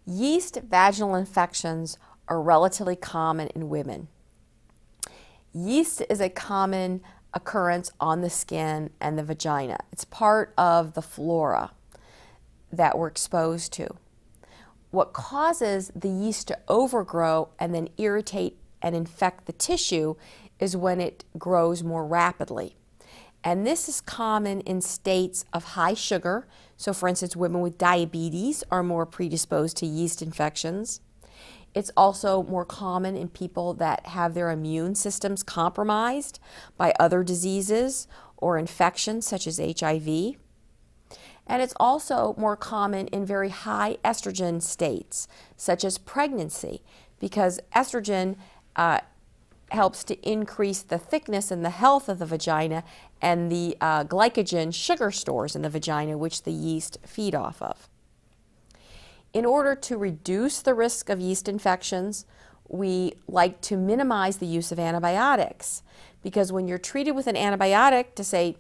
Yeast vaginal infections are relatively common in women. Yeast is a common occurrence on the skin and the vagina. It's part of the flora that we're exposed to. What causes the yeast to overgrow and then irritate and infect the tissue is when it grows more rapidly. And this is common in states of high sugar. So for instance, women with diabetes are more predisposed to yeast infections. It's also more common in people that have their immune systems compromised by other diseases or infections such as HIV. And it's also more common in very high estrogen states, such as pregnancy, because estrogen helps to increase the thickness and the health of the vagina and the glycogen sugar stores in the vagina, which the yeast feed off of. In order to reduce the risk of yeast infections, we like to minimize the use of antibiotics, because when you're treated with an antibiotic to, say,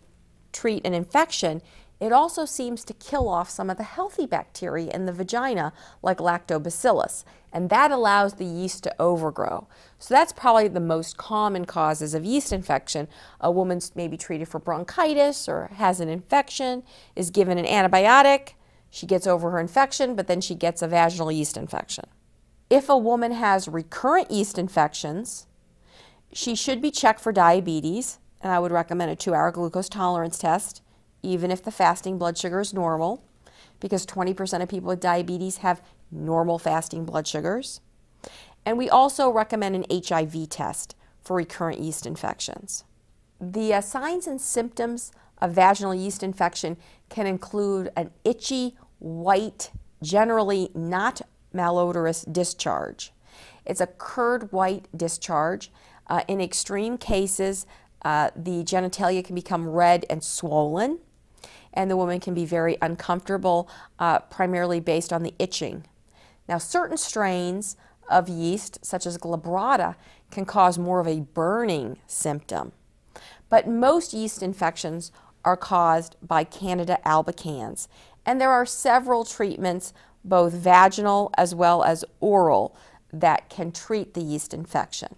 treat an infection, it also seems to kill off some of the healthy bacteria in the vagina, like lactobacillus, and that allows the yeast to overgrow. So that's probably the most common causes of yeast infection. A woman's maybe treated for bronchitis or has an infection, is given an antibiotic, she gets over her infection, but then she gets a vaginal yeast infection. If a woman has recurrent yeast infections, she should be checked for diabetes, and I would recommend a 2-hour glucose tolerance test, even if the fasting blood sugar is normal, because 20% of people with diabetes have normal fasting blood sugars. And we also recommend an HIV test for recurrent yeast infections. The signs and symptoms of vaginal yeast infection can include an itchy, white, generally not malodorous discharge. It's a curd white discharge. In extreme cases, the genitalia can become red and swollen, and the woman can be very uncomfortable, primarily based on the itching. Now, certain strains of yeast, such as glabrata, can cause more of a burning symptom. But most yeast infections are caused by Candida albicans, and there are several treatments, both vaginal as well as oral, that can treat the yeast infection.